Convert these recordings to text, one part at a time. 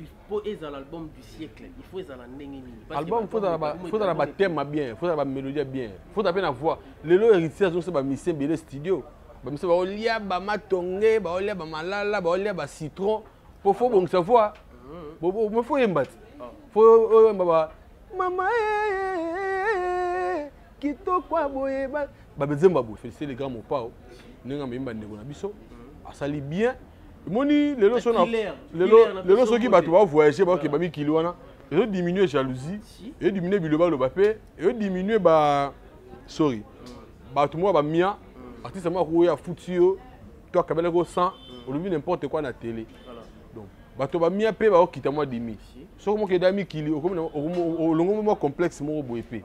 il faut être l'album du siècle. Il faut être l'album, il faut avoir un thème bien, il faut avoir une mélodie bien. Il faut avoir une voix. Les lots héritiers, c'est un musicien bien studio. Il faut avoir un matongé, un malala, un citron. Il faut bon savoir. Il faut y battre. Il faut y battre. Maman, kitoko aboye ba. Babezemba féliciter les grands mon pao. Nenga mimba ndeko na biso. Asali bien. Moni les lots qui battu va voyager ba ki ba mi kilwana. Et diminuer jalousie, et diminuer biloba le bapé, et diminuer ba sorry. Ba tout moi ba mia, artiste moi ko ya foutio, toi kabela ko 100, on lui n'importe quoi na télé. Donc ba to ba mia pe ba okita moi demi. So mo ke dami kili, o comme o longo mo complexe mo boepé.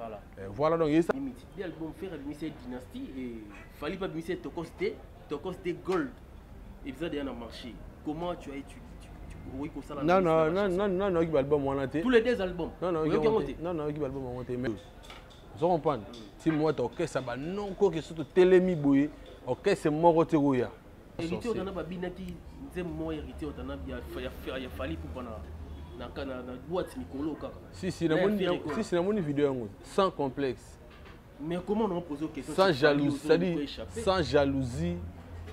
Voilà donc ça. L'album faire Bimissé Dynastie et fallait pas Bimissé Tokos de Gold. Épisode est en marché. Comment tu as étudié? Oui, pour ça, non, tous les deux albums. Non, album mais vous comprenez. Si moi tu ça va non que surtout télémi boy, OK c'est mort te roya. Hérité on a pas binaki, c'est moi hérité on a bien il fallait pour na boîte Nicolo kaka. Si na mon vidéo sans complexe. Mais comment on pose aux questions sans jalousie, c'est-à-dire sans jalousie,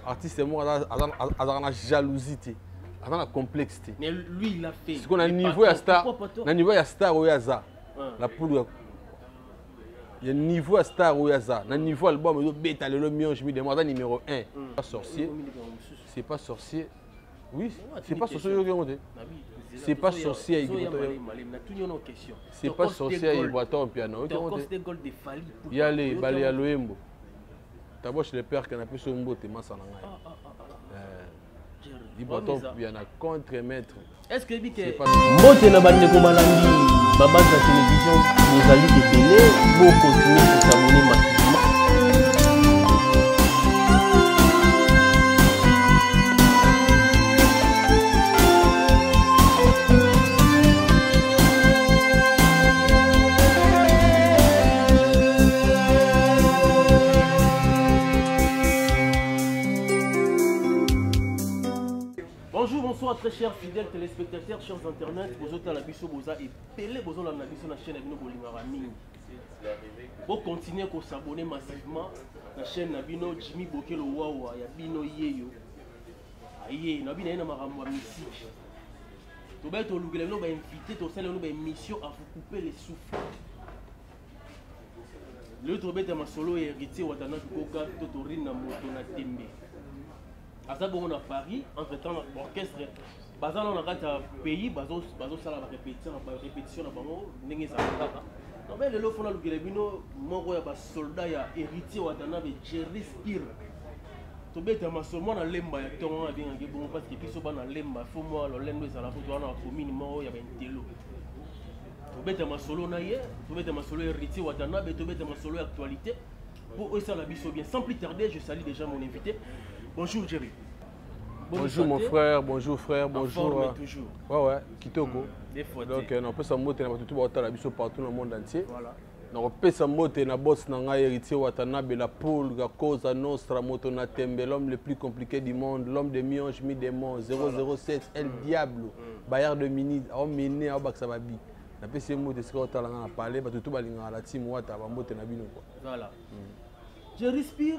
artiste moi a la jalousie. Dans la complexité. Mais lui, il a fait. Parce qu'on a un niveau à star. Un niveau à star ou Yaza. La poudre. Il y a un niveau à star ou Yaza. Un niveau album, il y a bêta, le mion, je me demande numéro 1. Pas sorcier. C'est pas sorcier. Oui, c'est pas sorcier. C'est pas sorcier. C'est pas sorcier. Il boit un piano. Il y a les balais à l'Oembo. D'abord, chez les pères qui ont appelé ce mot, c'est Massananga. Il y en a contre-maître. Est-ce que Moté na bande ko malandi baba de la télévision vous allez de télé vous continuer à s'abonner massivement. Bonsoir très chers fidèles téléspectateurs, chers internautes, vous êtes à la Bisso Boza et Pelé Bozo la Bisso la chaîne Nabino Bolimarami. Pour continuer à s'abonner massivement à la chaîne Nabino Jimmy Bokelo Wawa, Yabino Yeyo. Aïe, Nabino est ma musique. Tu vas être au Louga, nous va inviter au sein de nos émissions à vous couper les souffles. Le trobet de ma solo est héritier Watana Koka, Totorine Namotona Tembe. À ça, on a Paris, entre-temps, l'orchestre, basant dans le pays, basant sur la répétition, non, mais le lot fond le Guillemino, mon soldat, héritier, Jerry Spear. Tu bête à ma seulement dans l'emba, il y a un bon parce que puis souvent dans l'emba, il faut moi, le lendo est à la photo, on a un commune, il y a un télo. Tu bête à ma solo naïe, tu bête à ma solo héritier, tu bête à ma solo actualité. Pour eux, ça la biso bien. Sans plus tarder, je salue déjà mon invité. Bonjour Jerry. Bonjour mon frère, bonjour frère, bonjour. Toujours. Ouais, Kitoko. Donc, on peut s'en montrer partout dans le monde entier. Voilà. On peut s'en montrer dans boss nanga héritier Watanabe la poule, la cause nostra motona tembe, l'homme le plus compliqué du monde, l'homme des mionges, mi démons, 007, El Diablo, Bayard de Mini, on mené à Baksababi. On peut s'en montrer ce qu'on a parlé, tout balinga la team Wata va montrer na bino quoi. Voilà. Je respire.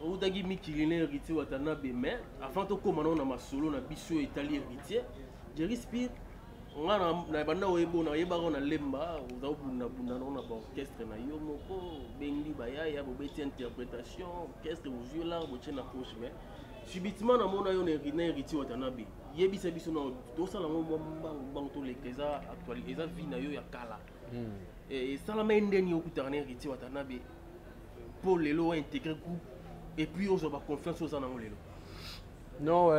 Ou dagi mikilene héritier Watanabe mais avant de commencer on a solo na biso italien héritier je respire on a na banda oyebo na yeba on a lemba on a bunda na orchestre na yo moko bengi bayaya bo beti interprétation orchestre vous violent bo tena poche mais subitement na mona yo na héritier Watanabe yebisa biso na to sala mo mbang to lekeza actualiser vie na yo ya kala et sala mendeni okutana héritier Watanabe pour les lois intégrer groupe. Et puis, on a confiance aux gens. Non,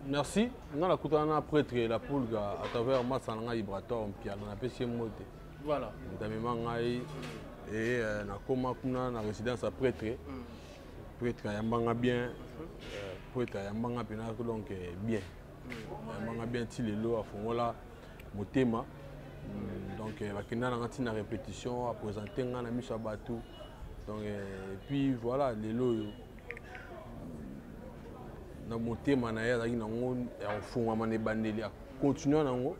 merci. Nous avons prêtre la poule à travers Massana Ibrator, puis on a pêché moté. Voilà. Et on a résidence à prêtre. Prêtre Yambanga bien. Prêtre Yambanga donc bien. Yambanga bien, il est là à fond là, mon thème. Donc, on a une répétition à présenter, on a mis sur bateau. Donc, et puis voilà, les lots. Dans mon thème, on a fond à mané bandeli. continuer nango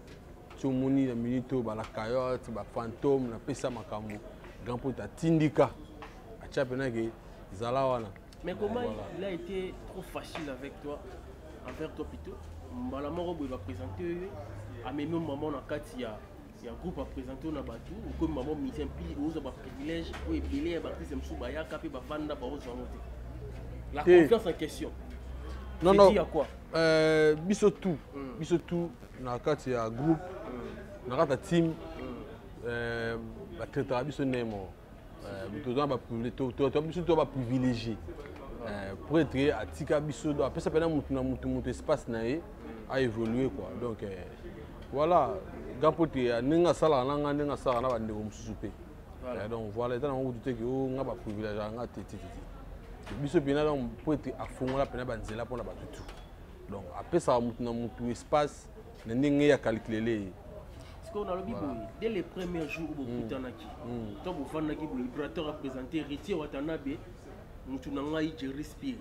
tu moni na minute ba la coyote ba fantôme na pesa makambo grand pote atindika acha pena ke zala wana. Mais comment il a été trop facile avec toi, envers toi plutôt? Malamoro il va présenter à même maman na kati ya groupe à présenter na batu ou comme maman musicien puis aux ba privilège ou belé ba artiste msuba ya kapi ba vanda ba ozo monter. La confiance en question. Non non. Dit à quoi? Biso tout na kati ya groupe na kati team ba traiter biso nemo to ba privilégié pour être à tika biso do après ça pendant mutu espace na a évoluer quoi. Donc voilà gampote ninga sala nanga ninga sala na ba ndeko mususu pe. Donc voilà dans on douter que o nga ba privilégié nga tete biso pena donc pour être à fond la pena ba nzela pour na ba tout. Donc après ça mutu espace na ndenge ya calculer. Parce qu'on a le bibo dès les premiers jours au Kutanaki. Toi vous fanaki le libérateur a présenté Héritier Watanabe mutu nanga je respire.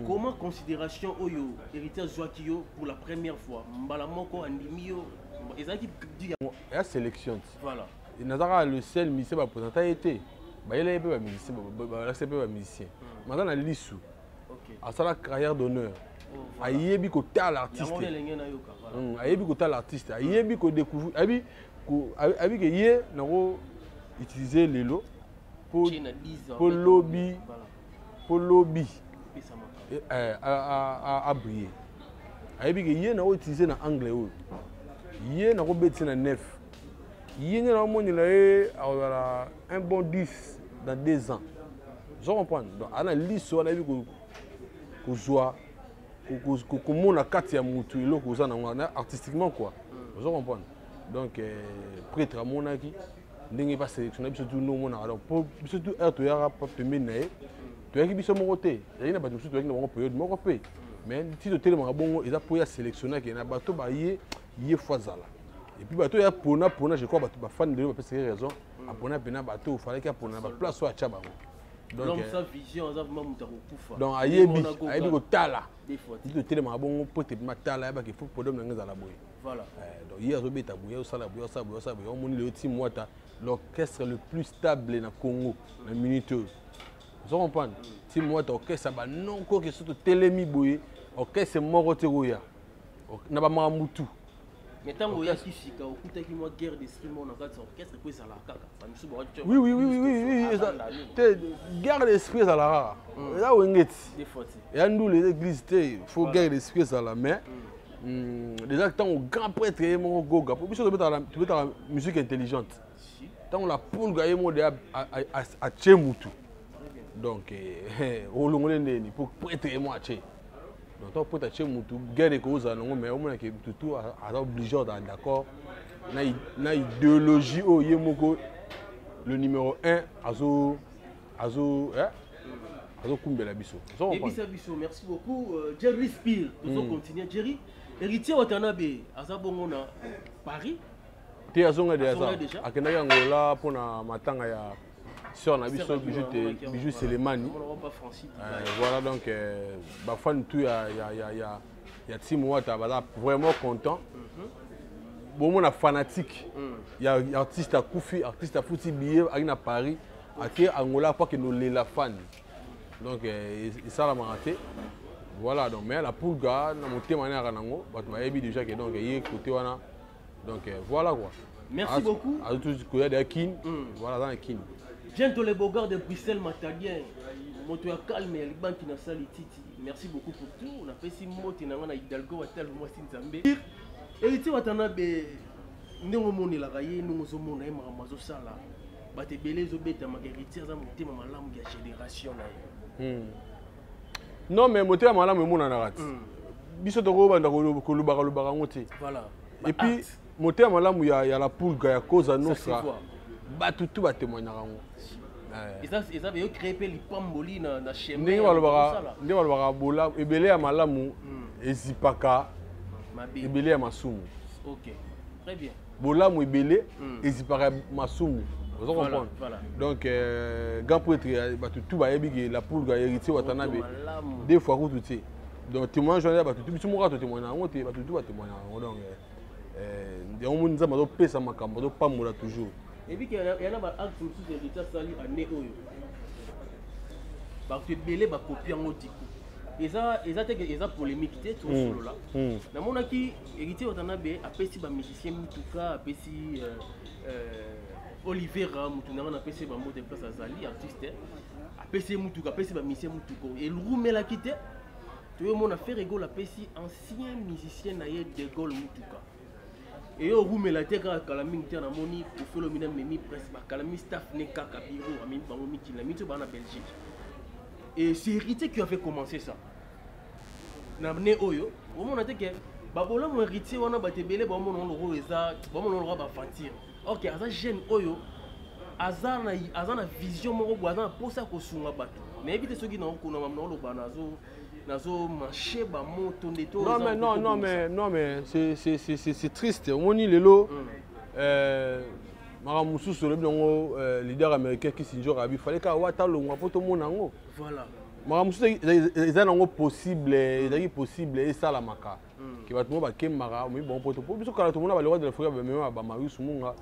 Comment considération oyo Héritier Zouakio pour la première fois mbala moko andimio ezaki dit ya sélection. Voilà. Il n'a le seul musicien va présenter été. Bah il est pas musicien, bah c'est pas musicien. Maintenant lisu. OK. À sa carrière d'honneur. Ayebi ko tal artiste. Ayebi ko tal artiste. Ayebi ko découvrir. Abi que yé nako utiliser lelo pour lobby à briller. Ayebi que yé nako utiliser na anglais ou. Yé nako beti na neuf. Yé nako moni la un bon 10 dans 2 ans. Je comprends. Donc ana liso na ayebi ko joie comment on a quatre mutu ilo koza na artistiquement quoi. Vous comprenez. Donc prêtre à monaki ndenge pas sélectionner surtout nous mona alors pour surtout to yara pas pembe na e to yaki biso moko te yaki na bato surtout yaki na moko période moko pe mais ti to tellement bongo eza pour ya sélectionner que na bato ba yé foazala et puis bato ya pona je crois bato ba fan de ba pesa raison a pona pena bato fallait qu'il pona ba place so a chaba. Donc sa vision ça vraiment muta kufa. Donc ayebi ko tala. Il te tellement bon pour te matala ba ke faut podom na ngeza la boy. Voilà. Donc hier zo beta boy ça la boy on moni le team mwata l'orchestre le plus stable na Congo na minuteuse. Vous comprenez? Team mwata orchestre ba non ko ke surtout telemi boy orchestre moko te roya. Na ba mamutu. Mais tant que tu fika okuta ki moi guerre d'esprit mon orchestre pour ça la kaka. Oui. Guerre d'esprit ça la. Là où ngeti. Et nous les églises faut guerre d'esprit ça la mais déjà tant au grand prêtre mon goga pour tu peux la musique intelligente. Tant la poule gagne mon de à Tchemutu. Donc au long de pour prêtre moi tché. Donc pour t'acheter mutu guerre de cause non mais au moins que tout à obligé d'accord na idéologie au yemoko le numéro 1 azo kumbela biso. Et biso merci beaucoup Jerry Spear nous continuer Jerry Héritier Watanabe azabongo na Paris te azonga déjà akenda ngola pona matanga ya sur na biso bijou Selemani. Voilà donc ba fan tout ya team wata bala vraiment content. Bon mon fanatique. Il y a artiste à Koufi, artiste à Fouti billet à Paris, à qui Angola pas que nous les fan. Donc ça la raté. Voilà donc mais la poulga na monté manière nango, ba yebi déjà que donc y côté wana. Donc voilà quoi. Merci beaucoup. À tout ce qu'il y a kin, voilà dans kin. Bientôt les beaux gars de Bruxelles Matalien. Moto ya calme ya libanki na sali titi. Merci beaucoup pour tout. On a fait 6 mots na Hidalgo watel moi Sinzambe. Héritier Watanabe ndongo moni la raye ndongo zo mona e mazo sala. Ba te belé zo beta ma héritier za motema malamu ya génération na ye. Non mais motema malamu mona na rati. Biso to ko banda ko lubaka ngote. Voilà. Et puis motema malamu ya la poulga ya cause nostra. Ba tout ba témoigner rango. Et ça veut créer les pamboli na chemin. Ndenge balobaka bola ebele ya malamu ezipaka ebele ya masumu. OK. Très bien. Bolamu ebele ezipaka masumu. Vous comprenez? Donc grand prêtre ba tout ba yebi que la poule ga Héritier Watanabe 2 fois ko touté. donc témoignage wana bato tu biso moko to témoigner yango te bato tu ba témoigner yango donc yango moni nzambe azopesa makambo azopambola toujours et puis yana ba acte mosusu héritier asali ane oyo bato ebele bakopie yango diku eza teke eza polémique te tosolola namonaki héritier watanabe apesi bamusicien mutuka apesi Olivera mutu nanga napesi bango de place azali artiste apesi mutuka apesi bamusicien mutuka elumelaki te toyomona Ferrego apesi ancien musicien na ye de Gaulle mutuka et orumela te kaka kala mingi te namoni ofelo mina memi presque bakala mi staff ne kaka biro amini bango mikila mito bana Belgique et c'est héritier qui avait commencé ça namne oyo omona te ke babola mo héritier wana batebele bamona loko eza bamona loko ba fantir OK aza jeune oyo azana vision moko boaza posa ko sunga bato mais évite soki na okona mamna lo nazo marcher ba moto ndeto non mais c'est triste omoni lelo mara mususu le bingo leader américain qui sinjora abi fallait ka wata longwa poto monango voilà mara mususu eza nango possible ezaki possible et ça la maka ki bato mo ba kemara mi bon poto biso kala to mona ba le roi de l'Afrique ba mema ba Marius Munga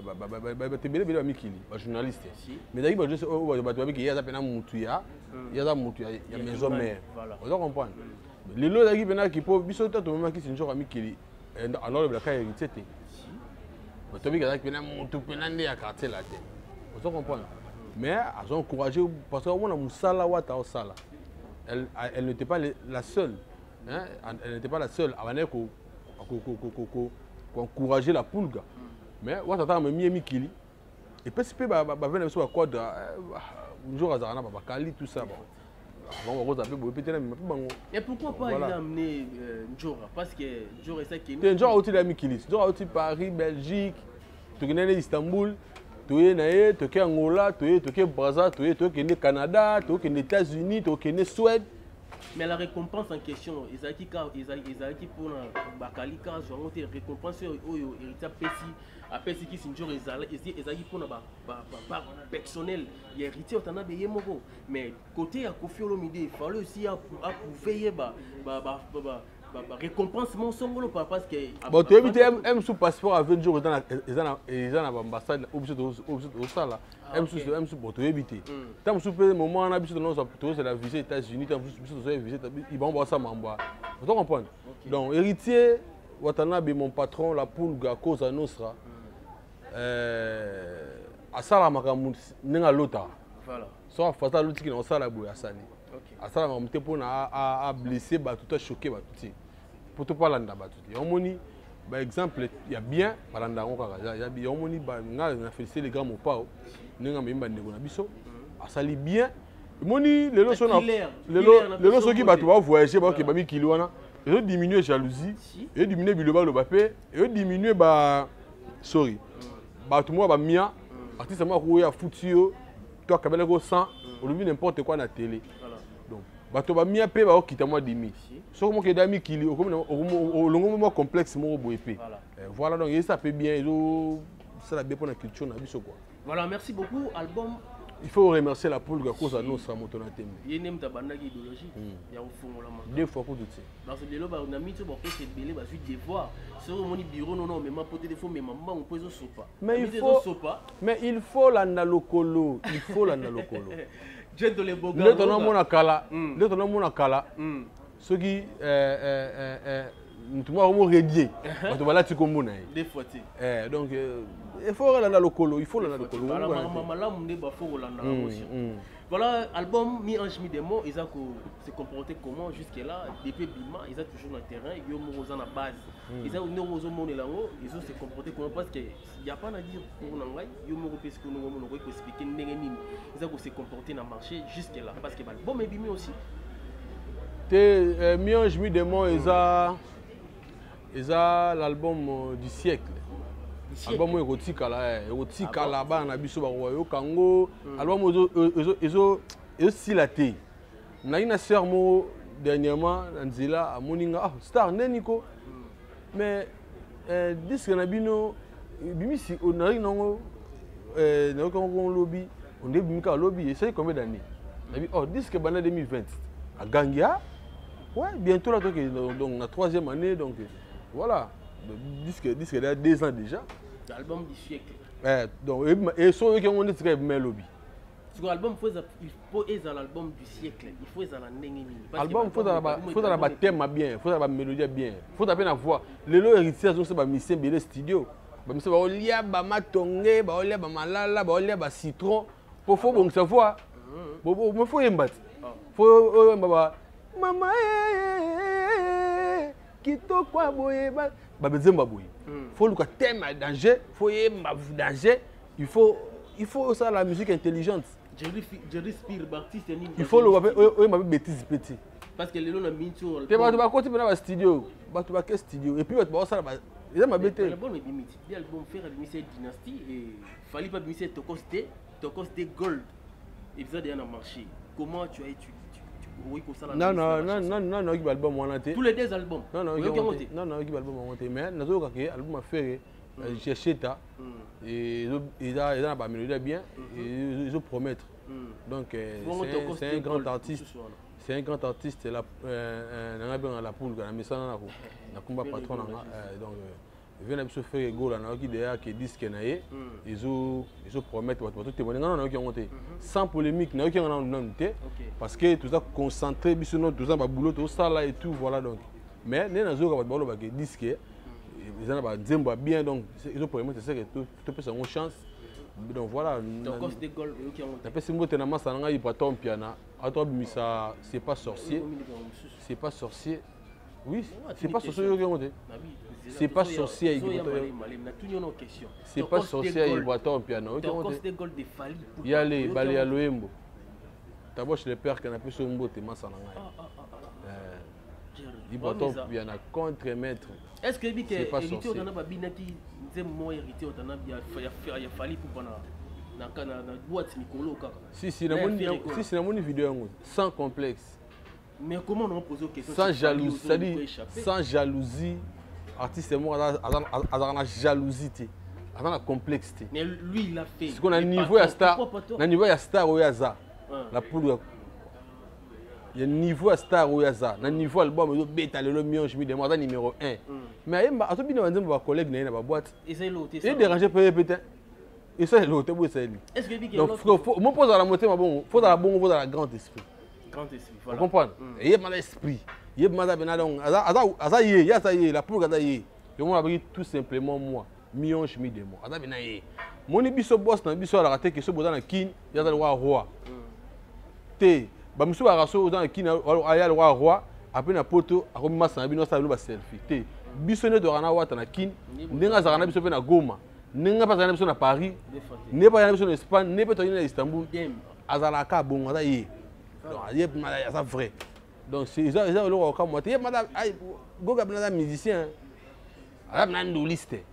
ba tebele bele ba mikili ba journaliste mais daki ba je ba to ba ki yaza pena mutu ya maison mère on doit comprendre lelo daki pena ki po biso to mema ki sinjora mikili alors le black héritier te bato bi ka pena mutu pena nde ya quartier la te on doit comprendre mais elles ont encouragé parce qu'on a Moussala Wata Osala. Elle n'était pas la seule. Hein? Elle n'était pas la seule à encourager la Poulga. Mais Wata m'a mis Mikili. Et puis c'est pas venir sur la quad un jour à Zarana Babakali tout ça. Et pourquoi pas il a amené Njora parce que Njora c'est qui Njora aussi la Mikili. Njora aussi Paris, Belgique, Istanbul. Toye nae, toke Angola, toke Brazza, toke Canada, toke États-Unis, toke Suède. Mais la récompense en question, Isaki pour Bakali quand j'ai récompense oyo héritier apesi qui sinjor Isaki pour par personnel, il héritier otana be yemoko. Mais côté à Kofi Olomide, il fallait aussi approuver récompense mon songolo parce que bon tu éviter M sous passeport à 20 jours ils en ambassade au sala M sous pour tu éviter tant sous moment on a besoin de nous c'est la visite États-Unis tant besoin de visite ils vont voir ça mamba vous comprenez donc héritier Watanabe mon patron la Poulga Cosa Nostra à sala makamu ninga lota voilà soit fata loti qui na sala boya sali à ça on te pour à blesser bah tout à choquer bah tout pour te parler d'abord tout on moni par exemple il y a bien balanda on kaka il y a bien on moni bah na féliciter les grands mon pao ninga memba ndeko na biso à sali bien moni les leçons qui bah tu vas voyager bah qui bah mi kilo wana et diminuer jalousie et diminuer biloba le bapé et diminuer bah sorry bah tout moi bah mia artiste moi rouya foutio toi kabela go 100 on lui n'importe quoi na télé donc bato ba mia pe ba okita moi demi so mo ke dami kili o longo mo complexe mo boye pe voilà donc ça peut bien ça la bien pour la culture na biso quoi voilà merci beaucoup album il faut remercier la Poulga cause à nous ça motona tembe yene mtabanda ki idéologie ya ufungola ma deux fois pour tout ça parce que lelo ba na mito ba pese belé ba suite devoir sur mon bureau non mais ma pote téléphone mais maman on peut sopa mais il faut la lokolo Gentile boga le tono mona kala ceux qui tu m'as redié tu vas là tu comme des fois donc il faut la lokolo voilà album mi ange mi démon ils ont se comporté comment jusque là depuis Bima ils ont toujours le terrain ils ont na base ils ont nous monde lango ils ont se comporté comment parce que il y a pas à dire pour nangai ils ont repris ce que nous on peut expliquer nini ils ont se comporté dans marché jusque là parce que bon mais Bima aussi mi ange mi démon ils a l'album du siècle album érotique là bas na biso ba yo kango album ezo silaté na ina sœur mo dernièrement nzila moninga star neniko mais disque na bino bimisi onari nango na ko lobby on début ka lobby et c'est combien d'années disque bana 2020 a Gangia Ouais, bientôt là, donc la 3e année, donc voilà. Le disque il y a 2 ans déjà. L'album du siècle. Donc, et sur eux qui ont dit que c'est lobby. L'album, il faut être l'album du siècle. Il faut être l'album, il faut avoir un thème bien, il faut avoir une mélodie bien. Il faut avoir une voix. Les lots héritiers, c'est un musicien bien studio. Il faut avoir matongé, avoir citron. Il faut bon savoir. Il faut y battre. Il faut maman kito kwa boye babezemba boye. Faut le thème à danger, faut y danger. Il faut ça la musique intelligente. Je respire Baptiste. Il faut le bêtise petit. Parce que les gens ont mis sur le. Tu vas continuer dans le studio. Tu vas studio et puis tu vas ça ils aiment bêter. L'album est limite. L'album faire admission dynastie et fallait pas admission Tokoste Gold. Et ça déjà marché. Comment tu as étudié? Oui, pour ça la non, qui album on a été. Tous les 2 albums. Non, qui album on a été. Mais nous avons que album a fait chercher ta et ils a pas mélodie bien et ils promettent. Donc c'est un grand artiste. C'est un grand artiste là on a bien la poule la mission na combat patron donc il vient de se faire goal là qui derrière qui disque naé ils ont promettent tout témoigner non qui ont monté sans polémique na qui on a monté parce que tout ça concentré biso non tout ça ba boulot tout ça là et tout voilà donc mais né na zo ka ba ba disque ils ont ba zemba bien donc ils ont promettre c'est que tout peut une chance donc voilà donc des goals qui ont monté après c'est mbote na masa nga ipatom piana ato bimisa c'est pas sorcier oui c'est pas sorcier qui ont monté c'est pas sorcier c'est pas sorcier il boit au piano il y a les balais à l'oembo d'abord chez le père qui a pu se mbote masa nga il boit au piano contre maître est-ce que bi que hérité on a ba binaki nzem mo hérité on a ya fali pour na boîte mikolo kaka si na moni vidéo yango sans complexe. Mais comment on pose aux questions sans jalousie, c'est-à-dire sans jalousie, artiste moi a la jalousie, a la complexité. Mais lui il a fait. Parce qu'on a niveau à star, na niveau à star au yaza. La poule il y a niveau à star au yaza, na niveau album yo beta le mion je me demande numéro 1. Mais a to bino nzemba ba collègue na ba boîte. Et c'est l'autre. Et déranger peut-être. Et ça l'autre bo c'est lui. Est-ce que bi donc mon pose à la moitié bon, faut dans la bon, faut dans la grand esprit. Voilà. Vous comprenez? Il y a mal esprit. Il y a mal donc il y a ça y la pour ça y. Et moi avec tout simplement moi, million je me demande. Ada bena y. Mon biso boss na biso la raté que ce bodan na kin, il y a le roi. Té, ba muso ba raso dans kin aya le roi, après na poto a comme massa bino ça ba selfie. Té, biso ne dorana wata na kin, ndenga za na biso pe na Goma. Ndenga pa za na biso na Paris. Ne pas na biso na Espagne, ne pas na Istanbul. Azalaka bon ada y. C'est vrai. Donc c'est ça le cas moi. Madame goga madame musicien. Madame ndoliste.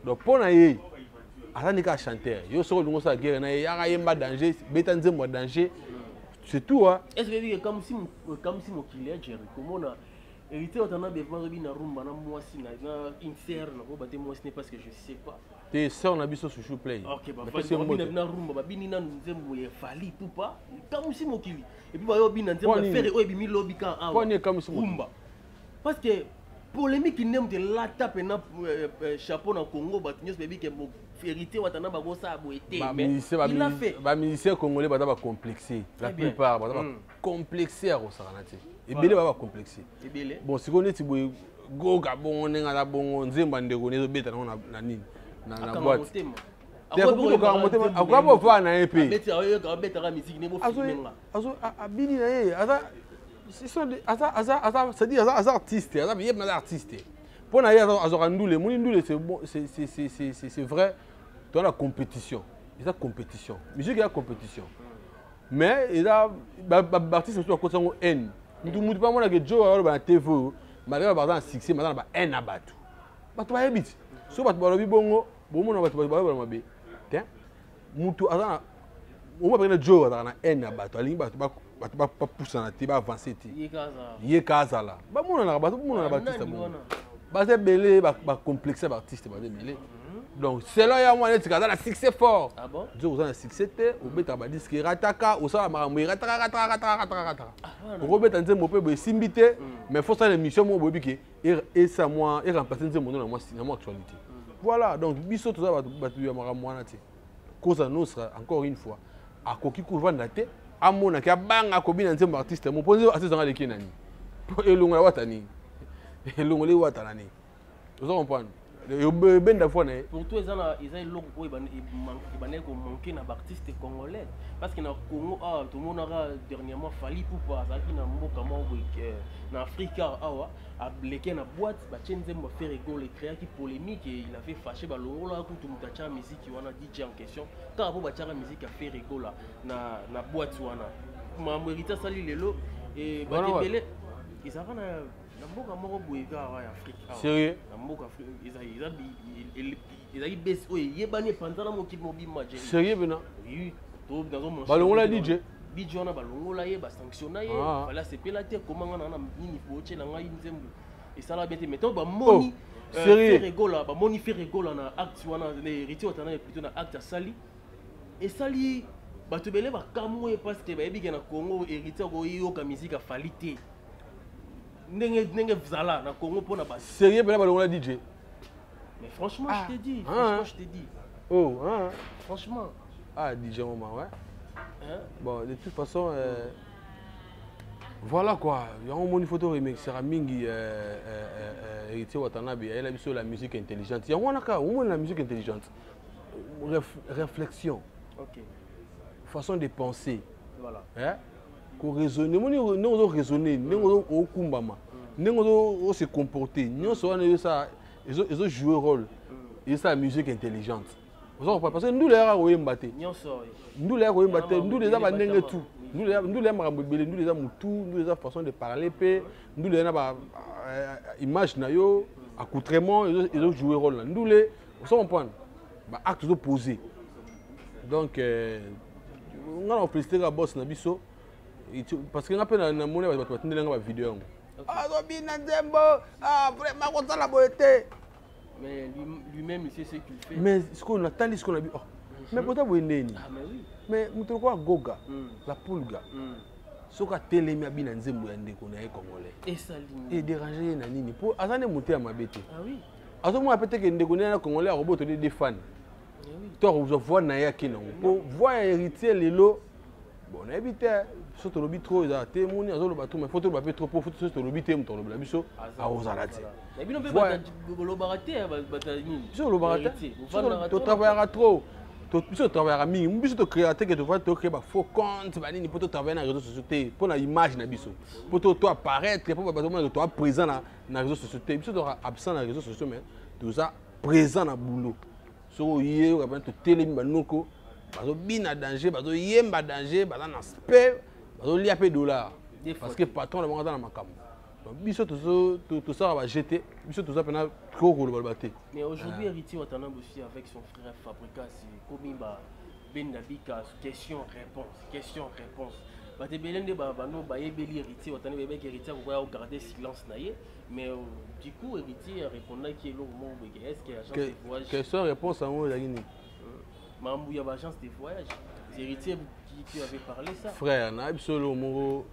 Donc pour na yé azani ka chanteur. Yo so lungo sa guerre na ya ga yemba danger, betanze mo danger. C'est tout hein. Est-ce que comme si mon client Jerry comment on a hérité on a besoin de na rumba na moi si na insert na ba te moi ce n'est parce que je sais pas. Tes sœurs na biso chouchou play. OK bah parce que na rumba ba bini na nzembo ye fali tout pas. Comme si mon client et puis ba yo bina nzembo faire o bimi lobby kan ah. Pone comme si rumba. Parce que polémique n'aime de la tape na chapeau na Congo ba nyos baby que mon hérité watana ba go ça boité mais il a fait ba musicien congolais ba complexé la plupart ba complexé à Rosaranati et belé ba complexé et belé bon si connait tiboy goga bon nga la bon nzemba ndeko nezo beta na nini na boîte akwa bo fa na EP beta oyo ka beta ka musique ne bo filmenga azo abini na ye aza c'est-à-dire az artiste az bien na artiste pour na ye azo randule muni ndule c'est bon c'est vrai dans la compétition il y a compétition musique il y a compétition mais il a artiste surtout à côté son N mutu pas mona que Joe alors ba TV malgré ba dans succès maintenant ba N abatu batu ba habit so batu ba lobi bongo bomona batu ba ba mabe tiens mutu azana on va prendre Joe dans N abatu ali batu ba pousser na te ba avancer te ye kaza la ba mona na batu mona na batista bon baza belé ba complexé ba artiste baza belé donc c'est là ya moi netika dans la succès fort ah bon zo za na succès te obeta ba disque rataka osala makambo rataka obeta nzembo pe bo simbi te mais faut ça l'émission mo bobi ke et ça moi et remplacer nzembo na moi actualité voilà donc biso to za batu ya makambo wana te cause nostra encore une fois akoki kovanda te amona ki abanga kobina nzembo artiste mo ponzo artiste nga leki nani elongola watani elongole watana ni vous comprenez benda fois pour toi ils ont logo où ils ko manquer na artiste congolais parce que na Congo tout le monde a dernièrement fallu pour pas ça qui na mboka mo na Africa awa a bloqué na boîte ba Tchenzembo faire rigoler créer qui polémique et il avait fâché ba longo là tout mutacha musique wana DJ en question quand abo ba tchara musique a fait rigoler na boîte wana ma mérita sali lelo et ba tebele ils ont na mboka moko boye kaka ya Afrique sérieux na mboka Afrique ils a baisse oye yebani panzana mo kit mobima je sérieux bena oui to dans mon balongola DJ wana balongola ye ba sanctionner ye voilà c'est pe la terre comment na nini boche na ngai nzembo et ça la bien mais to ba moni sérieux rigola ba moni fait rigola na acte wana les héritiers otana plutôt na acte sali et sali ba to belé ba kamwe parce que ba yebi na Congo héritier ko yoka musique a falité ndenge vzala na Congo pour na base sérieux bena balongola DJ mais franchement je t'ai dit franchement je t'ai dit oh franchement DJ moment ouais bon de toute façon voilà quoi il y a un monde photo remix sera mingi héritier watanabe elle a vu la musique intelligente il y a on a la musique intelligente réflexion OK façon de penser voilà ko raisonner on raisonner on kumbama on se comporter on so ça ils ont joué rôle et ça musique intelligente parce que nous les gars oyemba te nous les gars oyemba te nous les ba ndenge tout nous les makambo belé nous les mutu nous les façon de parler pe nous les na ba image na yo accoutrement ils ont joué rôle nous les on comprend ba acte de poser donc on a félicité la boss na biso parce que on appelle na mona ba tindela ba vidéo zo bina nzembo vraiment ko sala boyete. Mais lui-même, il sait ce qu'il fait. Mais ce qu'on a dit, ce qu'on a dit, mais pourtant, vous êtes mais oui. Mais nous avons Goga, la Poulga. Ce qu'on a télémé à Binanzembo, Congolais. Et ça, et déranger Nanini. Pour Azane monter à ma bête. Ah oui. À ce moment, peut-être que les Congolais ont des fans. Toi, vous voyez Naya Kinon. Pour voir héritier les lots, bon, on a évité. Surtout le trop, il a été moni, il a mais photo le trop pour photo sur le bité, on tourne le biso à Ozalati. Mais bien on peut pas le barater, batani. Sur le barater. Tu travailleras trop. Tu travailleras mi. On biso te créateur que tu vas te créer faux compte, banini pour te travailler dans les réseaux sociaux, pour la image na biso. Pour toi apparaître, pour que toi présent dans les réseaux sociaux. Biso tu absent dans les réseaux sociaux mais tu ça présent dans boulot. So yé, on va te télé banoko. Bazo bina danger, bazo yemba danger, bazo na spé. Il y a peu de dollars parce que le patron est dans ma cam. Donc, tout ça va jeter. Tout ça va trop gros. Mais aujourd'hui, héritier Watanabe aussi avec son frère Fabrica, c'est comme Bendabika, question-réponse. Question-réponse. Héritier Watanabe, héritier, vous voyez, garder silence. Mais du coup, héritier répondait qu'il y a l'homme. Est-ce qu'il y a agence de voyage? Question-réponse à moi, il y a agence de voyage. Héritier qui avait parlé ça. Frère, na absolument moro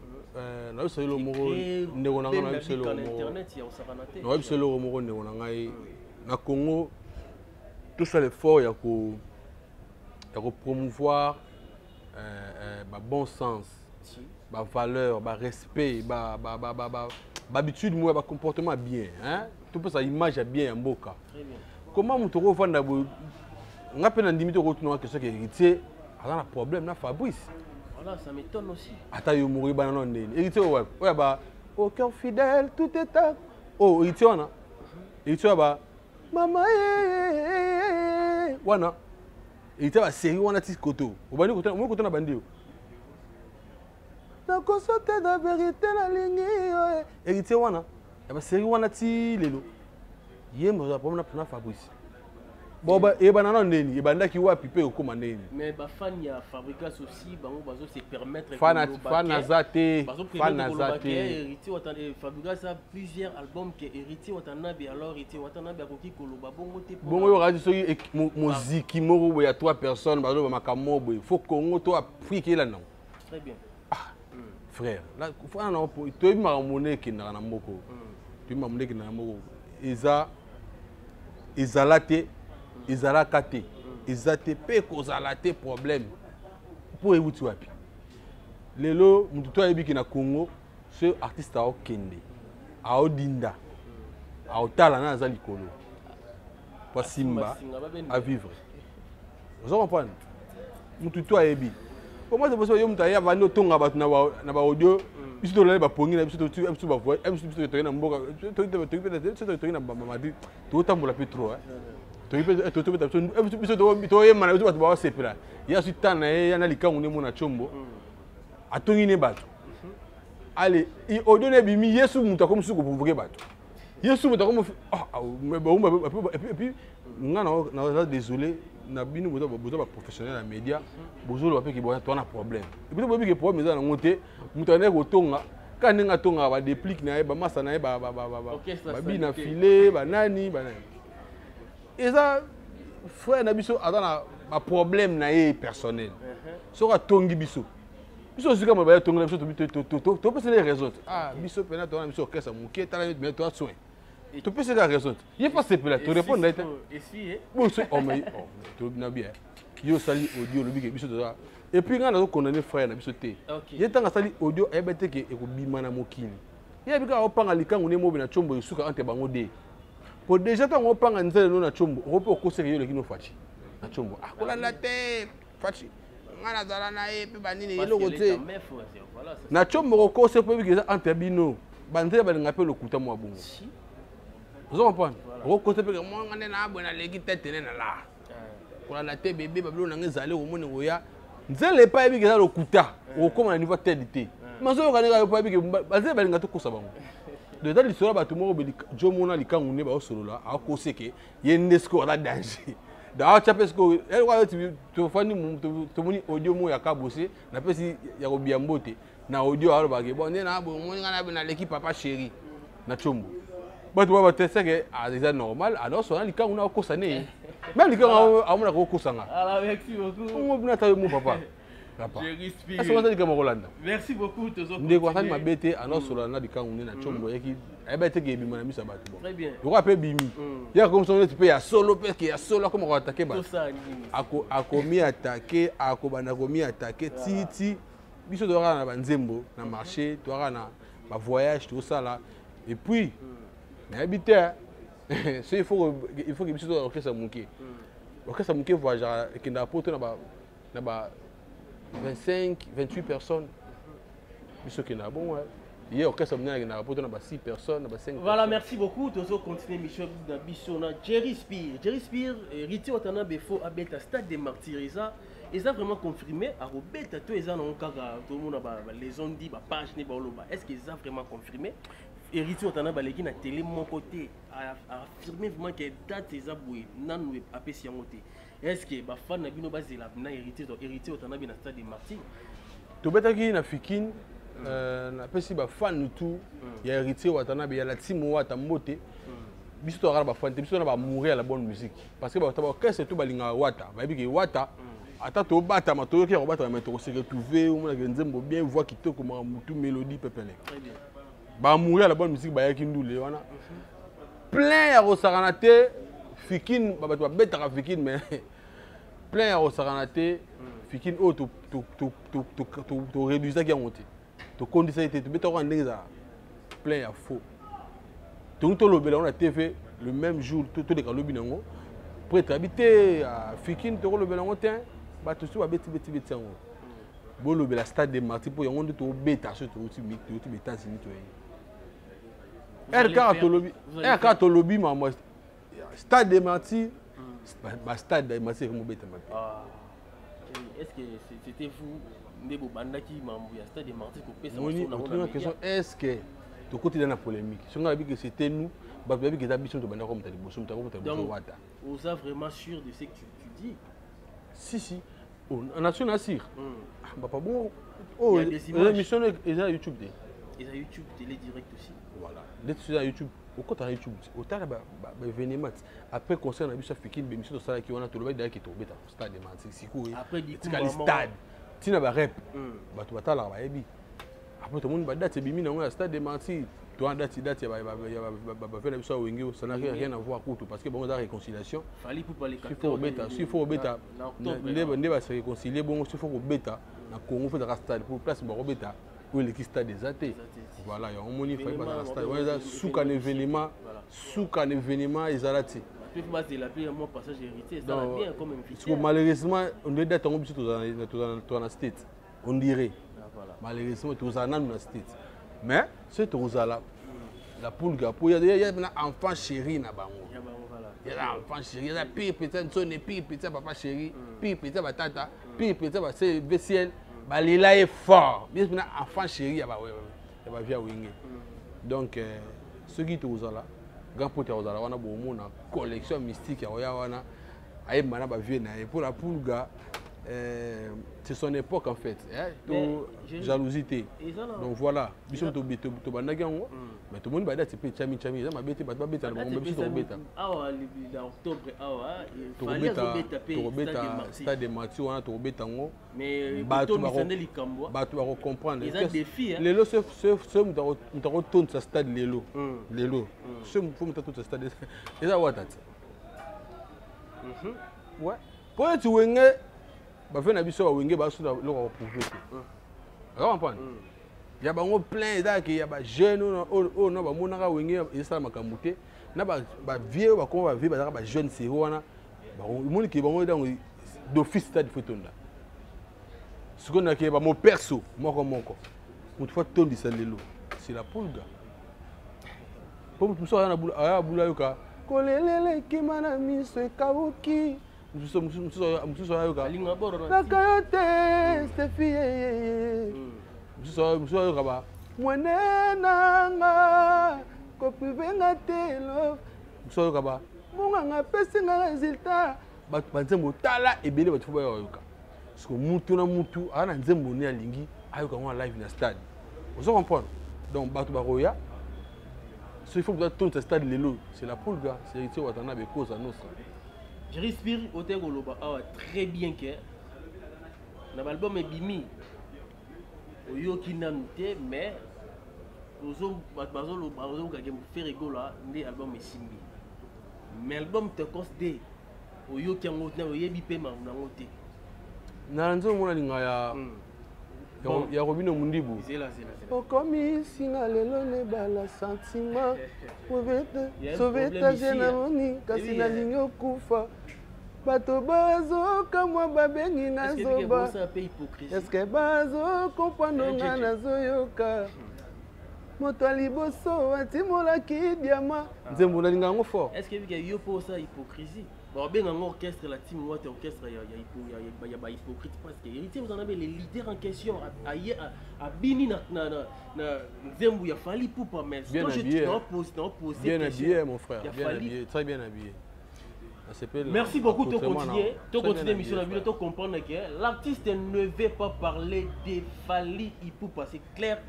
na absolument moro ndeko na absolument internet il y a osaranate. Na absolument moro ndeko na ngai na Congo tout ça l'effort ya ko promouvoir ba bon sens, ba valeur, ba respect, ba habitude moi ba comportement bien hein. Tout ça image bien en mboka. Très bien. Comment muto ko vanda bo ngapena ndimito ko tuna question que héritier a un problème na Fabrice. Voilà, ça m'étonne aussi. Attends, il mourir banana ndeni. Héritier ouais bah au cœur fidèle tout est à. Oh, héritier on a. Héritier bah maman wana. Héritier bah série wana ti koto. Au bandi koto, moi koto na bandi. Na constaté la vérité la ligne. Héritier wana. Ya bah série wana ti lelo. Yemba za problème na Fabrice. bon ba e banana neni e banda ki wapi pe okoma neni mais ba fan ya Fabregas aussi bango bazo se permettre fan azate héritier watana Fabregas a plusieurs albums que héritier watana bi alors héritier watana bi akoki koloba bongo te bongo yo radio soki muziki moko ya 3 personnes bazo ba makamo boy faut Congo to Afrique là non très bien frère là faut na to bi makamone ki na moko to bi makamone ki na moko ezalate ezalaka te ezate pe kozala te problème pour euti wapi lelo mutu to ayebi ki na Congo ce artiste aokende aodinda aotala na aza likolo po simba à vivre vous comprenez mutu to ayebi pour moi c'est possible yo mutu ayebi avandi otonga bato na ba audio biso tolale bapongi na biso biso bavoye biso totoki na mboka totoki na mamadi totambola pe trop biso toyemana biso bato bawasepela ye asui tana ye ya na likangu nde mona tshombo atongi ne bato ale audio ne ebimi yesu mutu akomi suku provoke bato yesu mutu akomi epuis nga naza désolé na bino boza baprofessionnel na média bozoloba mpe ke toana problème epuis boyebi ke problème eza nango te mutu ane kotonga ka ndenge atongaka badeplique na ye bamasa na ye babina file banani eza frère na biso aza na baproblème na ye personnel soki atongi biso osika mo baya tongi na biso topesele raison biso pena toana biso orchestre moke tala mene toa soin topeseka raison ye pas sepela to répondre na ete na bien yo osali audio olobi ke biso toza et puis nga nazokondane frère na biso te ye ntango asali audio ayeba te ke ekobima na mokili ye yebi kaka opanga likangu nde mobe na tshombo esuka entre bango de po déjà ntango opanga nzele no na tshombo okope okoseka yo leki no faci na tshombo akolanda te faci nga nazala na ye mpe banini eloko te na tshombo okose po yebiki eza entre bino banzele balinga mpe lokuta mwa bongo ozo comprendre okokose mpe mwanga nde naabwe naleki tete nde nala kolanda te bebe babilo nanga ezali komoni koya nzele epa yebiki eza lokuta okokoma na niveau tede te mazoyokaneka yo po yebiki banzele balinga tokosa bango eza lisolo bato moko jo mona likangu nde baosolola akoseke ye nde siko aza danger daatya mpe siko tofandi tomoni audio moko ya kabose napesi ya kobia mbote na audio alobaki bon nde nabomoninga nabe naleki papa chéri na tshombo bato ba bateseke eza normal alors sona likangu na okosa ne même likangu amonaka okosanga bina ta yo mo papa merci beaucoup ndeko asali mabe te anosola na likangu nde na tshombo yaki ayeba te ke ebima na miso ya bato yoko ape ebimi yaka komiso neti mpe ya solo mpe ke ya solo akoma koatake bato akomi atake akobanda komi atake titi biso toyaka na banzembo na marché toyaka na bavoyage tosala et puis nayebi te so il faut que biso to orchestre moke voyageaka ekendaka po to na ba 25, 28 personnes. Bon, hier, orchestre a 6 personnes, 5 voilà, merci beaucoup. Nous allons continuer l'émission de Jerry Spear. Jerry Spear, Riti Watana Befo, Abeta, Stade des Martyrs. Ils ont vraiment confirmé. À Robeta, tout le monde a les ont dit, page, est-ce qu'ils ont vraiment confirmé? Et Riti Watana Balegi na télé, mon côté, a affirmé vraiment que date des aboués, nan ou apesi yangote. Est-ce que les fans na bino bazela na hérité otana bi na Stade des Martyrs to betaki na Fikine na pesi ba fan tout ya hérité watana bi ya la timo wata mbote biso to ba fan te biso na ba mourir à la bonne musique parce que ba orchestre tout balinga wata ba bi ke wata ata to bata mato ki ko bata mais to se retrouver ou na nzembo bien voix qui to comme mutu mélodie pepele ba mourir à la bonne musique ba yaki ndule wana plein ya rosaranate Fikine ba bato betaka Fikine mais plein ya rosaranate Fikine o to réduire qui a monté to conditionner to beta ko ndenge za plein ya faux to lobela on a TV le même jour to de kalobi nango pour être habité à Fikine to lobela on tin ba to su ba beti yango bo lobela Stade des Martyrs pour yango to beta so to beta zini to RK to lobby ma Stade des Martyrs, Stade des Martyrs, est-ce que c'était vous, Ndebo Bandaki, Stade des Martyrs, est-ce que tu côté dans la polémique? Si on a dit que c'était nous, bato bayebi keza biso to banda komta liboso moto donc vous êtes vraiment sûr de ce que tu dis? Si en nation assir papa bon l'émission est à YouTube et à YouTube télé direct aussi. Voilà dès que tu es à YouTube au côté à YouTube autant ba événement après concert na biso africain bémission to sala ki wana to loba d'ailleurs qui to beta stade de Mansi siko après du coup stade tina ba rep bato batala ba yebi après tout le monde ba date bimi na ngwa stade de Mansi to en date ya ba faire biso wengio ça n'a rien à voir contre parce que bon la réconciliation fallait pour parler il faut beta ne ba se réconcilier bon il faut beta na Congo fait da stade pour place ba beta où les stade des athées. Voilà, il y a un moni fait pas dans stade. Voilà, sous qu'un événement isolati. Puis moi c'est la plus moi passage hérité, ça va bien comme un malheureusement on est d'être en obligé dans la state. On dirait. Malheureusement tous en dans la state. Mais c'est tous là. La poule gapo, il y a un enfant chéri na bango. Il y a un enfant chéri, il y a pire peut-être son pire peut-être papa chéri, pire peut-être tata, pire peut-être c'est vestiel. Balela est fort. Bien sûr, enfant chéri, il va via wingé. Donc, ce qui est aux là, grand pote aux là, on a beaucoup de collection mystique. On a aïe mana ba vieux naïe pour la poulga. C'est son époque en fait. Jalousie. Donc voilà. Bisous to bandagango. Mais tout le monde va dire c'est peu chami. Ça m'a bêté, bah bêté. On va bisous bêta. Ah ouais, octobre, ah ouais. To bêta. Stade de Mathieu, on a to bêta ngo. Mais bateau misandeli kambo. Bateau va comprendre. Les a défis. Les lots ce on retourne ce stade les lots. Les lots. Ce faut mettre tout ce stade. Et ça what ouais. Pour être wenge ba fait na biso wenge ba sous lo prouver tu comprends ya bango plein da ki ya ba jeune no ba monaka wenge isa makambu te na ba vieux ba ko ba vie ba jeune c'est wana ba moni ki bango dans d'office stade fotonda ce qu'on a ki ba mo perso moko mutu fa tondi sa lelo c'est la pulga pour tout ça na bula yoka kolelele kimana miso kabuki mususu ayoka nakayote stefie mususu ayoka ba mwene nanga kopivenga te lo mususu ayoka ba munganga pesi nga resultat bato banzembo tala ebele bato fo bayoka parce que mutu na mutu ana nzembo ni alingi ayoka ngo live na stade vous comprenez donc bato baroya il faut que tout ce stade lelo c'est la poule gars c'est héritier watana be cause à nous. Je respire au Tegoloba très bien que l'album est bimi au yoki nanute mais ozo bazolo ka faire rigola ndi album est simbi mais album te costé au yoki ngote na yebi pema na ngote na nzo mona linga ya Robino Mundibu okomi singa lelo ne bala sentiment soveta jenamoni kasi na lingi okufa bato bazokamwa babengi nazoba eske bazokomprendre nga nazoyoka moto aliboso atimolaki diama nzembo nalinga yango fort est-ce que yo po ça hypocrisie bon ben un orchestre la team what orchestre il y a hypocrite parce que héritier vous en avez les leaders en question à bini na nzembo ya fali poupa mais quand je te bien habillé mon frère bien habillé très bien habillé. Merci beaucoup de continuer l'émission, de comprendre que l'artiste ne veut pas parler de Fally Ipupa, c'est clair.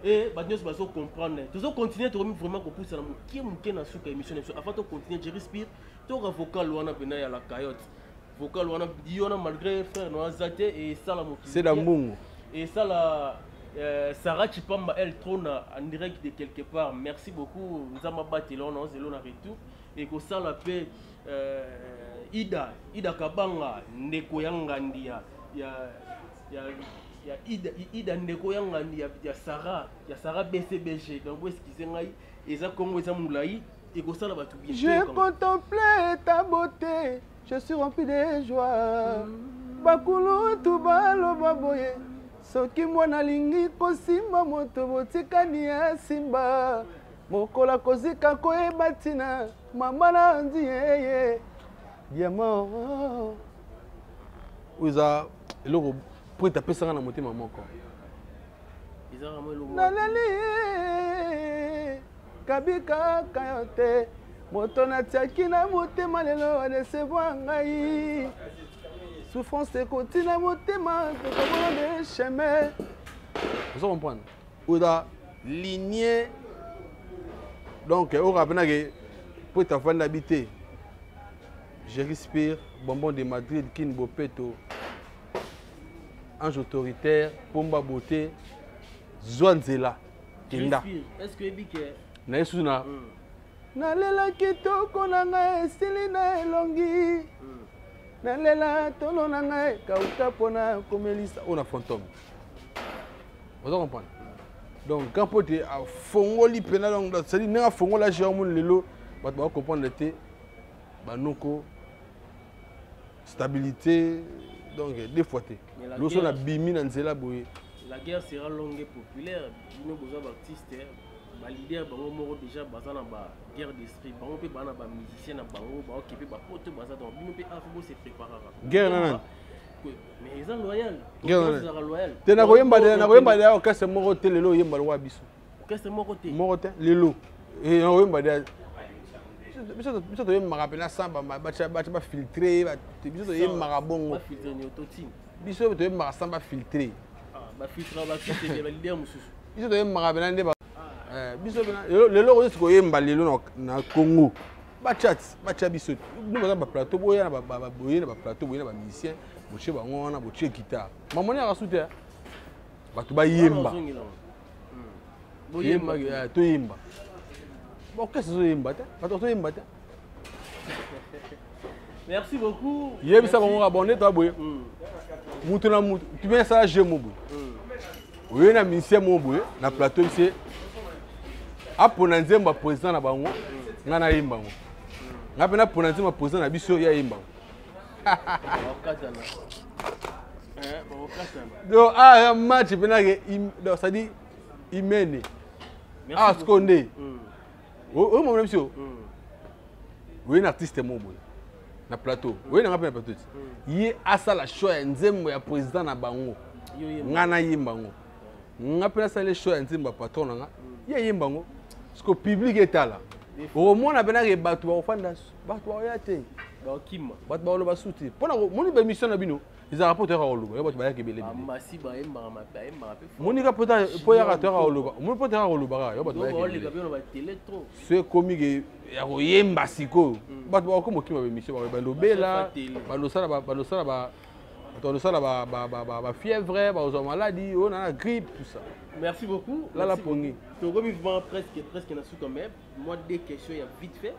Et nous allons comprendre. Nous allons continuer vraiment pour pousser qui est dans cette émission. Avant de continuer, je respire. Tu as vocal ou à la caillotte. Vocal ou malgré frère Noazate et Salamou. C'est l'amour. Et ça la Sarah Chipamba elle trône en direct de quelque part. Merci beaucoup. Nous avons battu là, on a retour et que ça la paix. Ida Kabanga ndeko yanga ndia ya Ida ndeko yanga ndia ya Sarah BCBG donc est-ce qu'ils ngai eza Congo eza moulayi et ko sala batu bien. J'ai contemplé ta beauté, je suis rempli de joie. Bakulu tubalo baboye soki mwana lingi kosimba moto botikani ya simba mokola kozika koyeba tina mama na ndi yeye diamant uza eloko po etapesanga na motema moko ezaka mo eloko naleli nakabi kaka yo te moto natiaki na motema lelo adesevoir ngai souffrance ekoti na motema tokomona de chemin ozo comprendre oda lignée donc au rappena que pour ta femme d'habiter je respire bonbon de Madrid kin bopeto ange autoritaire pomba beauté Zwanzela Kenda. Est-ce que Ebike na esuna nalela kitoko na ngai esili na elongi nalela tolo na ngai kauta pona komelisa ona fantôme. Vous comprenez? Donc quand pote a fongoli pena donc ça dit na fongola jamon lelo ba ba comprendre te banoko stabilité donc des fois te loso na bimi na nzela boye. La guerre sera longue et populaire. Nous avons des artistes, les leaders ont déjà basé dans la guerre d'esprit. Ils ont des musiciens, ils ont des potes, ils ont se préparer. Guerre non. Mais ils sont loyaux. Ils sont loyaux. Tu n'as pas dit que c'est mon côté le lot yemba wa biso. Que c'est mon côté. Mon côté le lot. Et on yemba dia. Biso to yemba rapena samba ba filtrer, biso to yemba bongo. Ba filtrer ni autotune. Biso to yemba samba filtrer. Bafitra bakite les leaders mususu biso to yemba bena ndeba biso bena le loko siko yemba lelo na Congo ba chat biso nous ba plateau boya na ba boye na ba plateau boya na ba musicien boche ba ngona boche guitare mamoni akasute batu ba yemba boyemba to yemba bon qu'est-ce que yemba ta batu to yemba ta. Merci beaucoup. Yebisa ba abonné to boye mutu na mutu tu viens ça je mo boye oui na musicien mo boye na plateau c'est apona nzemba président na bango ngana yimba ngo ngapena pona nzemba président na biso ya yimba donc ah match pena que donc ça dit imene ah skonde o mo biso oui na artiste mo boye na plateau oui na ngapena plateau yi asala show ya nzembo ya président na bango ngana yimba ngo ngapena sala show ya nzembo patron nga ye yimba ngo parce que public etala au mona bena ke batu ba ofanda batu ba yate ba kima batu ba lo ba suti pona moni ba mission na bino ils a rapporté ka oluba batu ba yake bele masi ba emba mape moni ka pota po ya ka tera oluba moni pota ka oluba ka batu ba yake ba télé trop c'est comique ya ko yemba siko batu ba ko mokima ba mission ba lobela ba lo sala ba on ça la fièvre, ba maladie, on a la grippe, tout ça. Merci beaucoup. Là la pongi. Tu vois vivant presque na sous quand même. Moi des questions il y a vite fait.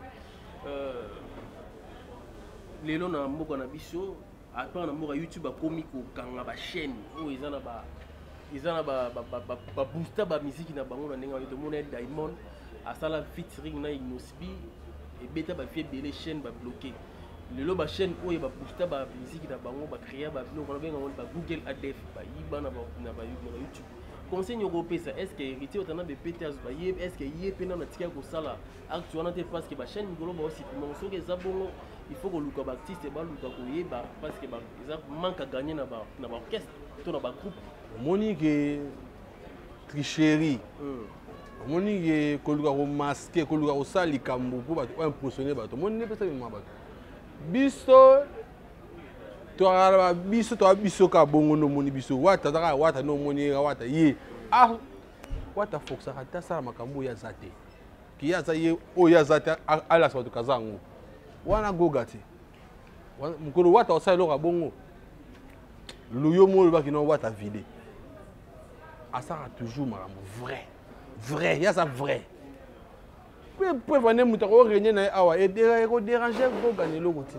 Les lots na moko na biso, attends na moko YouTube a comique au kanga ba chaîne. Oh ils en a ba booster ba musique na bango na ndenga to mona Diamond a sala featuring na Ignosbi et beta ba fièvre les chaînes ba bloquer. Le lo ba chaîne oyo ba booster ba musique na bango ba créer ba bilo on benga ba Google ADF ba yiba na ba YouTube conseil européen ça est-ce que héritier otana be PTS ba yeb est-ce que yep na tika ko sala actuellement te parce que ba chaîne ngolo ba aussi mon so que za bongo il faut que luka ba artiste ba luka ko yeba parce que ba ça manque à gagner na ba orchestre to na ba groupe monique tricherie monique ko luka ko masquer ko luka ko sali kambu pour ba impressionner ba to monique pesa ma ba biso to ara biso ka bongo no moni biso wata no moni wata ye ah wata foksa hata sala makambo ya zate ki ya za ye o ya zate ala sa to kazango wana gogati mukolo wata osala ka bongo luyo mo ba kino wata vide asara toujours makambo vrai ya ça vrai peut venir mutako régner na awa et déranger go gagner le côté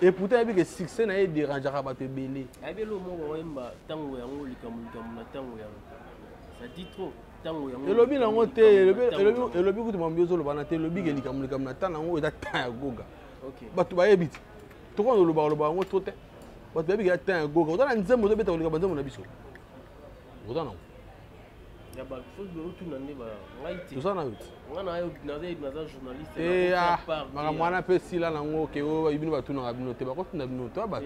et pourtant il y a que succès na déranger ba te belé abelo mo ba wemba tango yango likamu na tango yango ça dit trop tango yango et lobi na ngote et lobi kutu mambiozo lo bana te lobi ke likamu na tango eta ta goga OK batu ba yebiti to ko lo ba ngo to te batu ba bi ke ta goga to na nzembo to beta ko likamu nzembo na biso ngota na ya ba faut que retourne na ba ngaiti tout ça na vite ngana ayo na journaliste et ah mara mwana pe sila na ngo ke o ibino batu na bino te ba ko tuna bino to ba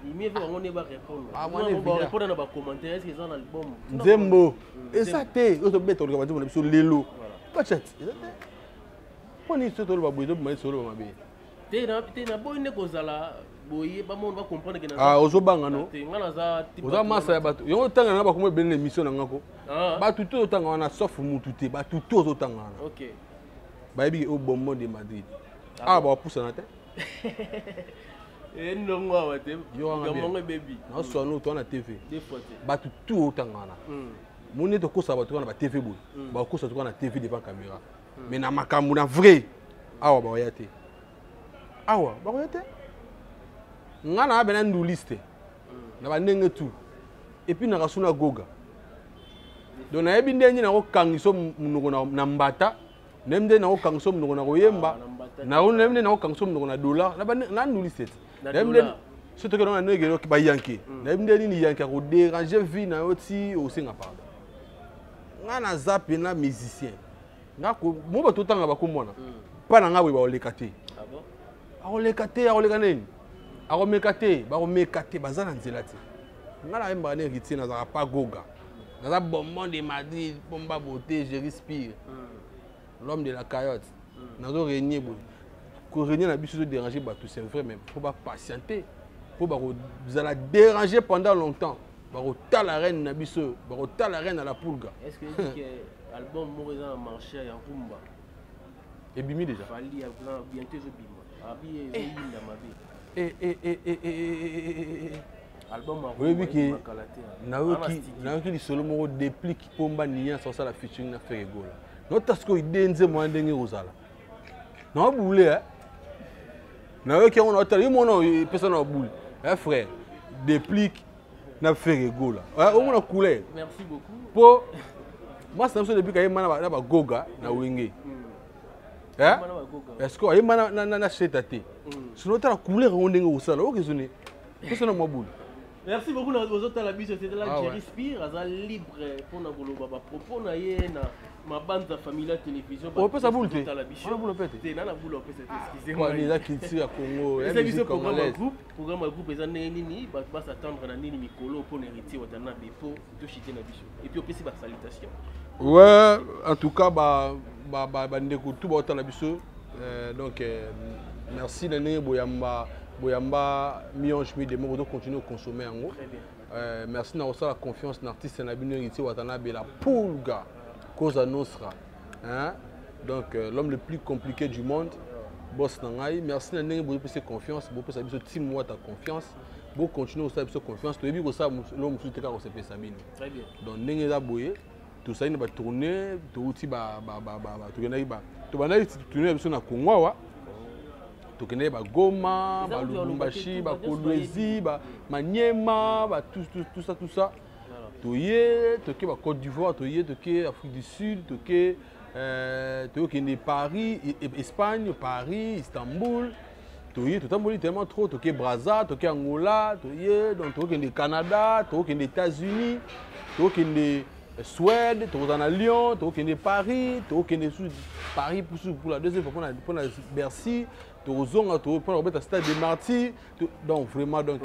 il mieux va on ne va répondre on va répondre na ba commentaire est-ce qu'ils ont album nzembo et ça te o to beta ko ba nzembo na biso lelo bachat po ni soto lo babuizo ma solo mabe te na boy ne kozala boye ba monde ba comprendre que ah ozobanga no te ngana za tipo oza masa ya bato yo tanga na ba ko ebele émission na ngako ba tuto otanga wana sauf mutu te ba tuto ozotanga wana OK ba yebi au bon monde de Madrid ah ba poussa na te et non wa te yo nga baby na so no to na TV des fois te ba tuto otanga wana moni to kosa bato na ba TV boy ba kosa to na TV devant caméra mais na makambu na vrai awa ba yate awa ba yate ngana bena nduliste na ba ndenge tu et puis na kasuna goga donc na yebi ndenyi na ko kangiso munoko na mbata nemde na ko kangiso munoko na koyemba na nemde na ko kangiso munoko na dollar na nduliste nemde surtout que na negero ki ba yanke nemde ni yanke ko déranger vie na oti au singa pardon ngana zapi na musicien ngako mo ba totanga ba komona pa na ngawe ba olekate ah bon aolekate aoleka nini bakomekate baza na nzela te nga na yembaka ne ritier nazaka pa goga naza bonbon de Madrid pomba beauté je respire l'homme de la caillotte nazo régner boye ko régner na biso déranger bato c'est vrai même faut pas patienter faut ba kozala déranger pendant longtemps ba la reine na biso ba la reine à la pulga est-ce que que album Moreza na marché ya rumba et bimi déjà fali ya plan bientôt je bima abi yinda mabe album oui qui naoki lisolo moko déplique pomba nia sans ça la featuring na faire gola notasko idenze mo ndenge ozala na boule naoki on otala yo mona personne na boule frère déplique na faire gola au mona couleur merci beaucoup po moi c'est depuis que mana na ba goga na wenge est-ce que ayemba na chetate sinon tu as couleur on ndenge osala okezone personne na boule. Merci beaucoup na ozota la biso c'était là Jerry Spire aza libre pour na koloba ba propos na ye na ma bande de famille la télévision on peut ça boule te on boule pete te na boule peut excusez-moi les la culture à Congo et musique programme groupe eza nini ba s'attendre na nini mikolo pour héritier watana bepo to chiter na biso et puis aussi ba salutation ouais en tout cas ba ndeko tout ba otana biso donc merci na nene boyamba mionche mi de modo continuer à consommer en gros merci na la confiance na artiste na bino héritier watana be la pulga Cosa Nostra hein donc l'homme le plus compliqué du monde boss nangai merci na nene boyo pese confiance bo pese biso team wa ta confiance bo continuer au sa biso confiance to yebi ko sa l'homme musu te ka ko se pesa bino très bien donc nenge za boye tout ça ina ba tourner to uti ba to kena ba to bana tourner biso na Congo wa to kena ba Goma ba Lubumbashi ba Kolwezi ba Maniema ba tout ça toye toke ba Côte d'Ivoire toye toke Afrique du Sud toke toke Paris Espagne Paris Istanbul toye totamboli tellement trop toke Brazza toke Angola toye donc toke Canada toke États-Unis toke Suède toke na Lyon toke Paris toke Paris pour la deuxième fois pour la Bercy tozonga to pour la stade des Martyrs donc vraiment donc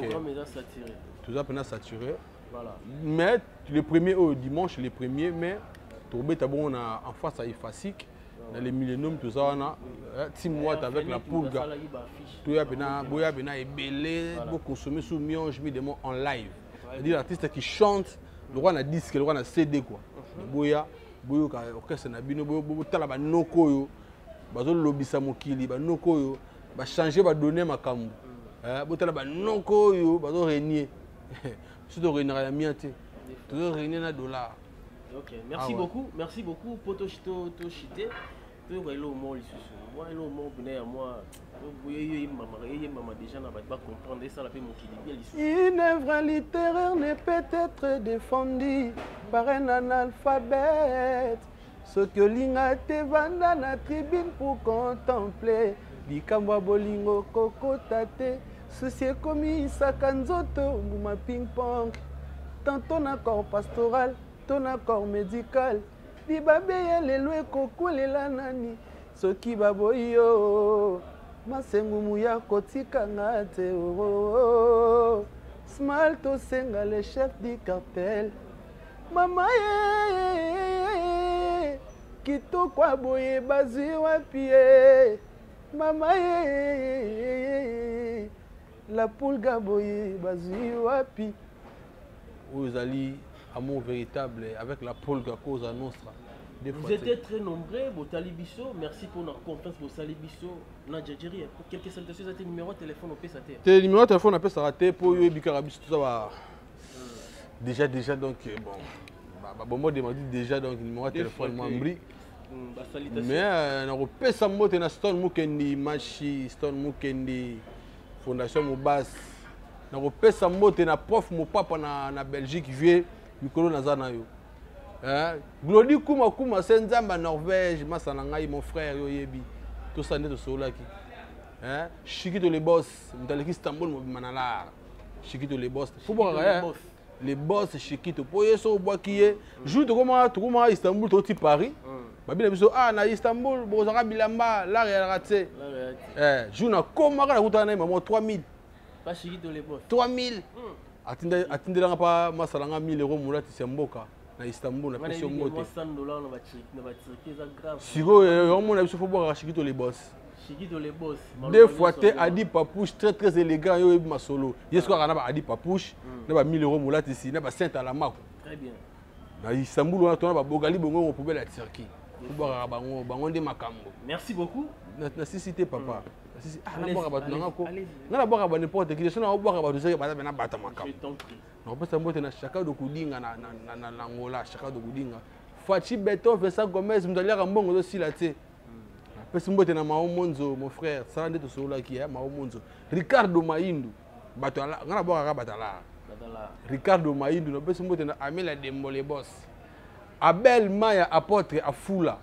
tout ça pendant saturé. Voilà. Mais le premier dimanche, le premier mai, on a en face à Ifasik, dans les milléniums, tout ça, on a 6 mois avec la pulga. Tout ça, on a belé, on consommer sous mionge, en live. C'est-à-dire l'artiste qui chante, le roi a disque, le roi a CD quoi. Boya, orchestre na bino, boya, tala ba noko yo, bazo lobisa mokili, ba noko yo, ba changer, ba donner makambu. Boya tala ba noko yo, bazo régner. Surtout réunir à la miante, toujours réunir à $. Ok, merci beaucoup, merci beaucoup pour tout chiter. Tout le monde ici, moi le monde venait à moi. Maman déjà n'a pas comprendre ça la paix mon qui une œuvre littéraire ne peut être défendue par un analphabète. Ce que l'inga te vanda na tribune pour contempler, likamwa bolingo koko tate. Ceci est comme Isaka Nzoto, Mouma ping-pong. Tantôt un accord pastoral, ton accord médical. Dibabeye lelwe koko lela nani. Soki baboyo, masengumu ya kotika ngate oh. Small to senga le chef du cartel. Mama ye, kitoko aboye bazi wapi ye mama ye la pulga boye bazi wapi vous allez amour véritable avec la pulga cause à nostra. Vous étiez très nombreux, Botalibiso. Merci pour notre confiance, Botalibiso. Nadjadjiri, pour quelques salutations, c'était numéro de téléphone au PSAT. Tes numéro de téléphone au PSAT pour Yébikarabiso, tout ça va. Déjà, donc, bon, moi, je dit déjà, donc, numéro de téléphone, moi, Mbri. Mais, on repère ça, moi, dans Stone Mukendi, Machi, Stone Mukendi, Fondation Moubas. On repère ça, moi, dans prof, mon papa, en Belgique, vieux, Mikolo Nazanayo. Glody Kuma Senzamba Norvège, Massanangaï, mon frère Yoyebi, tout ça n'est de Solaki. Chikito les boss, Mtaleki Istanbul, Manala. Chikito les boss. Faut voir les boss Chikito. Pour y so bois qui est, joue de comment Istanbul, tout Paris. Babi la biso na Istanbul, Bozara Bilamba, la réalité. Joue na comment la route na maman 3000. Pas Chikito les boss. 3000. Attendez là pas Massananga 1000 € moula Tisemboka. Na Istanbul, na pression moto. Sigo, on a vu faut boire Chikito les boss. Chikito les boss. Deux fois te Adi Papouche très élégant yo ma solo. Yesko kana ba Adi Papouche, na ba 1000 € moula ici, na ba Saint à la Mac. Très bien. Na Istanbul on a tourné ba Bogali bongo on pouvait la Turquie. Faut boire bango de makambo. Merci beaucoup. Na cité papa. Na boire ba tunanga ko. Na boire ba n'importe qui, sinon on boire ba tout ba na bata makambo. Non, parce que na chaka de kudinga na Angola, chaka de kudinga. Fachi Beto Vesa Gomez, m'dali rambongo aussi là tu. Parce que mbote na Mao Monzo, mon frère, ça ndé to sola ki Mao Monzo. Ricardo Maindu, bato ala, ngana boka batala. Ricardo Maindu, no parce que mbote na Amela Dembole boss. Abel Maya apôtre à Fula.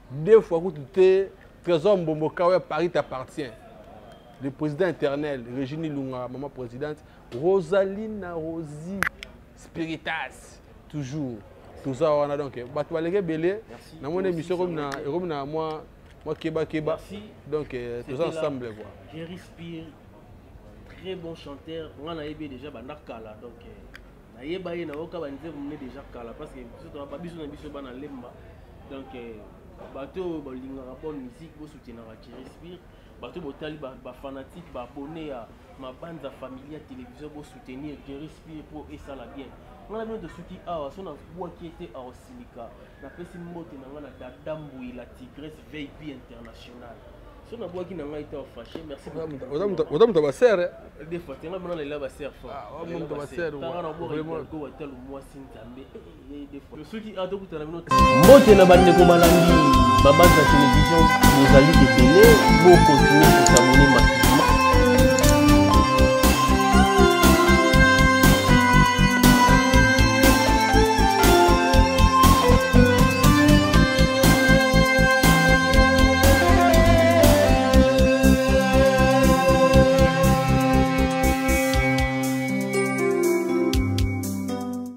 Deux fois que tu es trésor Mbombo Kawe Paris t'appartient. Le président éternel, Régine Lunga, maman présidente, Rosalina Rosie, Spiritas, toujours. Tout ça, on a donc. Batou Alege Belé, dans mon émission, comme moi, Keba. Donc, tout ça ensemble. Je respire. Très bon chanteur. On a aimé déjà Banakala. Donc, on a aimé déjà Kala. Parce que nous n'avons pas besoin de faire un lemba. Donc, bateau, bonne musique, vous soutenez qui respire. Bateau botali ba fanatique ba abonné à ma bande familiale télévision pour soutenir qui respire pour et ça la bien. On a besoin de ceux qui a son bois qui était à Osilica. Na pesi mbote na ngana dadambu la Tigresse VIP international. Son bois qui n'a pas été fâché. Merci beaucoup. Odam to ba serre. Des fois tu ngana na la ba serre fort. Ah, on to ba serre. Vraiment go hotel moi Sintambe. Des fois ceux qui a donc tu na bino mbote na bande ko malandi. Baba za télévision, vous allez de télé, vous continuez de s'abonner massivement.